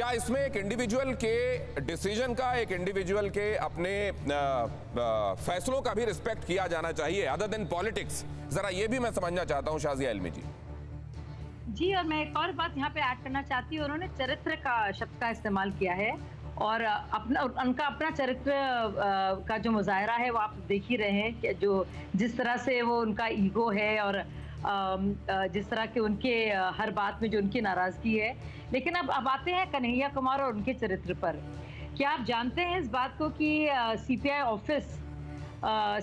क्या इसमें एक इंडिविजुअल के डिसीजन का, एक इंडिविजुअल के अपने फैसलों का भी रिस्पेक्ट किया जाना चाहिए अदर देन पॉलिटिक्स? जरा ये भी मैं समझना चाहता हूं शाजिया इल्मी जी। जी, और मैं एक और बात यहाँ पे ऐड करना चाहती हूँ। उन्होंने चरित्र का शब्द का इस्तेमाल किया है और उनका अपना चरित्र का जो मुजाहरा है वो आप देख ही रहे हैं कि जो जिस तरह से वो उनका ईगो है और जिस तरह के उनके हर बात में जो उनकी नाराजगी है। लेकिन अब आते हैं कन्हैया कुमार और उनके चरित्र पर। क्या आप जानते हैं इस बात को कि सीपीआई ऑफिस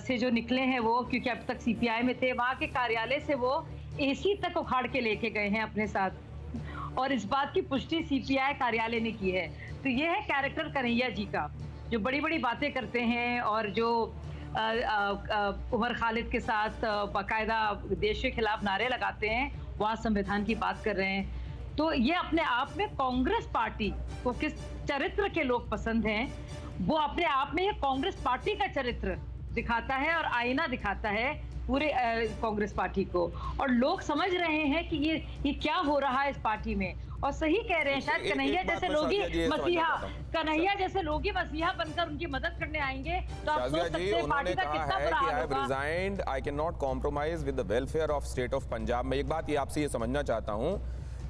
से जो निकले हैं वो, क्योंकि अब तक सीपीआई में थे, वहाँ के कार्यालय से वो एसी तक उखाड़ के लेके गए हैं अपने साथ, और इस बात की पुष्टि सीपीआई कार्यालय ने की है। तो ये है कैरेक्टर कन्हैया जी का, जो बड़ी बड़ी बातें करते हैं और जो उमर खालिद के साथ बाकायदा देश के खिलाफ नारे लगाते हैं, वहाँ संविधान की बात कर रहे हैं। तो ये अपने आप में कांग्रेस पार्टी को किस चरित्र के लोग पसंद हैं, वो अपने आप में ये कांग्रेस पार्टी का चरित्र दिखाता है और आईना दिखाता है पूरे कांग्रेस पार्टी को। और लोग समझ रहे हैं कि ये क्या हो रहा है इस पार्टी में, और सही कह रहे हैं। शायद कन्हैया जैसे लोग ही मसीहा बनकर उनकी मदद करने आएंगे, तो आप सोच सकते हैं पार्टी का कितना बुरा हाल होगा। Resigned, I can not compromise with the welfare of state of Punjab. मैं एक बात ये आपसे ये समझना चाहता हूँ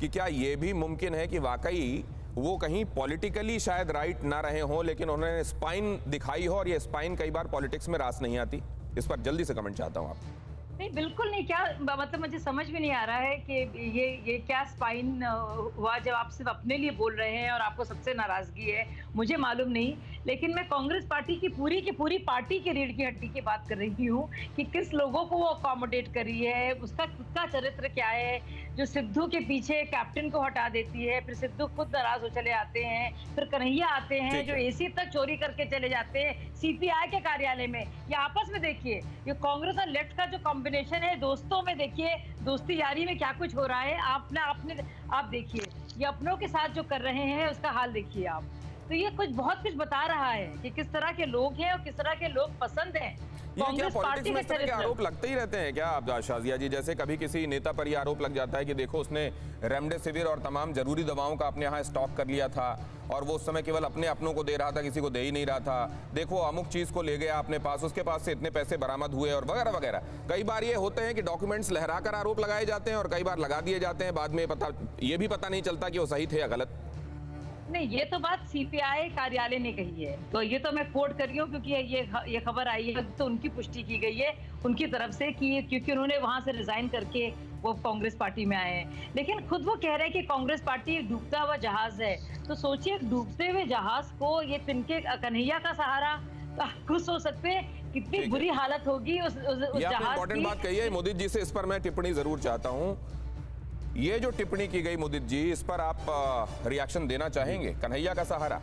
कि क्या ये भी मुमकिन है कि वाकई वो कहीं पॉलिटिकली शायद राइट ना रहे हों, लेकिन उन्होंने स्पाइन दिखाई हो, और ये स्पाइन कई बार पॉलिटिक्स में रास नहीं आती? इस पर जल्दी से कमेंट चाहता हूँ आप। नहीं, बिल्कुल नहीं। क्या मतलब मुझे समझ में नहीं आ रहा है कि ये क्या स्पाइन हुआ जब आप सिर्फ अपने लिए बोल रहे हैं और आपको सबसे नाराजगी है। मुझे मालूम नहीं, लेकिन मैं कांग्रेस पार्टी की पूरी पार्टी की रीढ़ की हड्डी की बात कर रही हूँ कि किस लोगों को वो अकोमोडेट कर रही है, उसका चरित्र क्या है। जो सिद्धू के पीछे कैप्टन को हटा देती है, फिर सिद्धू खुद नाराज हो चले आते हैं, फिर कन्हैया आते हैं जो एसी तक चोरी करके चले जाते हैं सीपीआई के कार्यालय में। ये आपस में देखिए, ये कांग्रेस और लेफ्ट का जो कॉम्बिनेशन है, दोस्तों में देखिए, दोस्ती यारी में क्या कुछ हो रहा है। आप देखिए, ये अपनों के साथ जो कर रहे हैं उसका हाल देखिए आप। तो ये बहुत कुछ बता रहा है कि किस तरह के लोग हैं और किस तरह के लोग पसंद हैं। क्या पॉलिटिक्स में इस तरह के आरोप लगते ही रहते हैं क्या आप शाजिया जी? जैसे कभी किसी नेता पर यह आरोप लग जाता है कि देखो उसने रेमडेसिविर और तमाम जरूरी दवाओं का अपने यहाँ स्टॉक कर लिया था और वो उस समय केवल अपनों को दे रहा था, किसी को दे ही नहीं रहा था। देखो अमुक चीज को ले गया अपने पास, उसके पास से इतने पैसे बरामद हुए और वगैरह वगैरह। कई बार ये होते हैं कि डॉक्यूमेंट्स लहराकर आरोप लगाए जाते हैं और कई बार लगा दिए जाते हैं, बाद में ये भी पता नहीं चलता कि वो सही थे या गलत। नहीं, ये तो बात सीपीआई कार्यालय ने कही है, तो ये तो मैं कोट कर रही हूँ क्योंकि ये खबर आई है तो उनकी पुष्टि की गई है उनकी तरफ से कि क्योंकि उन्होंने वहां से रिजाइन करके वो कांग्रेस पार्टी में आए हैं। लेकिन खुद वो कह रहे हैं कि कांग्रेस पार्टी एक डूबता हुआ जहाज है। तो सोचिए, डूबते हुए जहाज को ये तिनके कन्हैया का सहारा, खुश हो सकते हैं कितनी बुरी हालत होगी उस जहाज की। बात कही है मोदी जी से, इस पर मैं टिप्पणी जरूर चाहता हूँ। ये जो टिप्पणी की गई मुदित जी, इस पर आप रिएक्शन देना चाहेंगे? कन्हैया का सहारा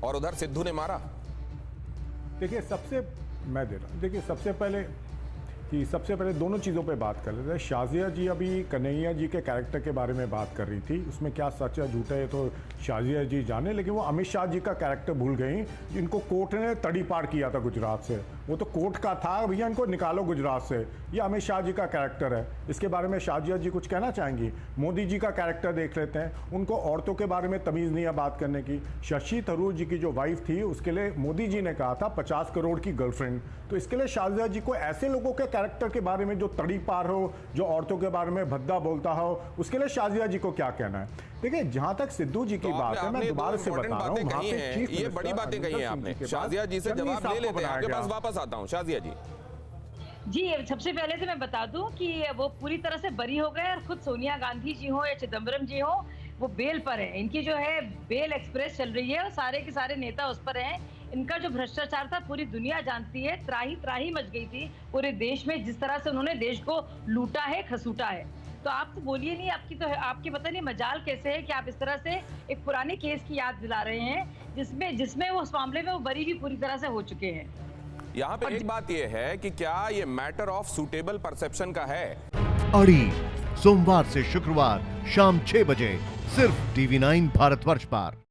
और उधर सिद्धू ने मारा। देखिए सबसे पहले दोनों चीज़ों पे बात कर लेते हैं। शाजिया जी अभी कन्हैया जी के कैरेक्टर के बारे में बात कर रही थी, उसमें क्या सच है झूठ है तो शाजिया जी जाने, लेकिन वो अमित शाह जी का कैरेक्टर भूल गई जिनको कोर्ट ने तड़ी पार किया था गुजरात से। वो तो कोर्ट का था, भैया इनको निकालो गुजरात से। ये अमित शाह जी का कैरेक्टर है। इसके बारे में शाजिया जी कुछ कहना चाहेंगी? मोदी जी का कैरेक्टर देख लेते हैं, उनको औरतों के बारे में तमीज़ नहीं है बात करने की। शशि थरूर जी की जो वाइफ थी उसके लिए मोदी जी ने कहा था 50 करोड़ की गर्लफ्रेंड। तो इसके लिए शाजिया जी को ऐसे लोगों के कैरेक्टर के बारे में जो तड़ी पार हो, जो औरतों के बारे में भद्दा बोलता हो, उसके लिए शाजिया जी को क्या कहना है? देखिए, जहां तक सिद्धू जी की बात है, मैं दोबारा से बता रहा हूं, ये बड़ी बातें कही हैं आपने। शाजिया जी से जवाब ले लेते हैं, आपके पास वापस आता हूं। शाजिया जी सबसे पहले तो मैं बता दूं कि वो पूरी तरह से बरी हो गए और खुद सोनिया गांधी जी हो या चिदम्बरम जी हो, वो बेल पर है। इनकी जो है बेल एक्सप्रेस चल रही है और सारे के सारे नेता उस पर हैं। इनका जो भ्रष्टाचार था पूरी दुनिया जानती है। त्राही मच गई थी पूरे देश में, जिस तरह से उन्होंने देश को लूटा है, खसूटा है। तो आप तो बोलिए नहीं, आपकी पता नहीं मजाल कैसे है कि आप इस तरह से एक पुराने केस की याद दिला रहे हैं जिसमें वो उस मामले में वो बरी भी पूरी तरह से हो चुके हैं। यहाँ पे एक बात ये है कि क्या ये मैटर ऑफ सूटेबल परसेप्शन का है? अड़ी सोमवार से शुक्रवार शाम 6 बजे सिर्फ TV9 भारतवर्ष पर।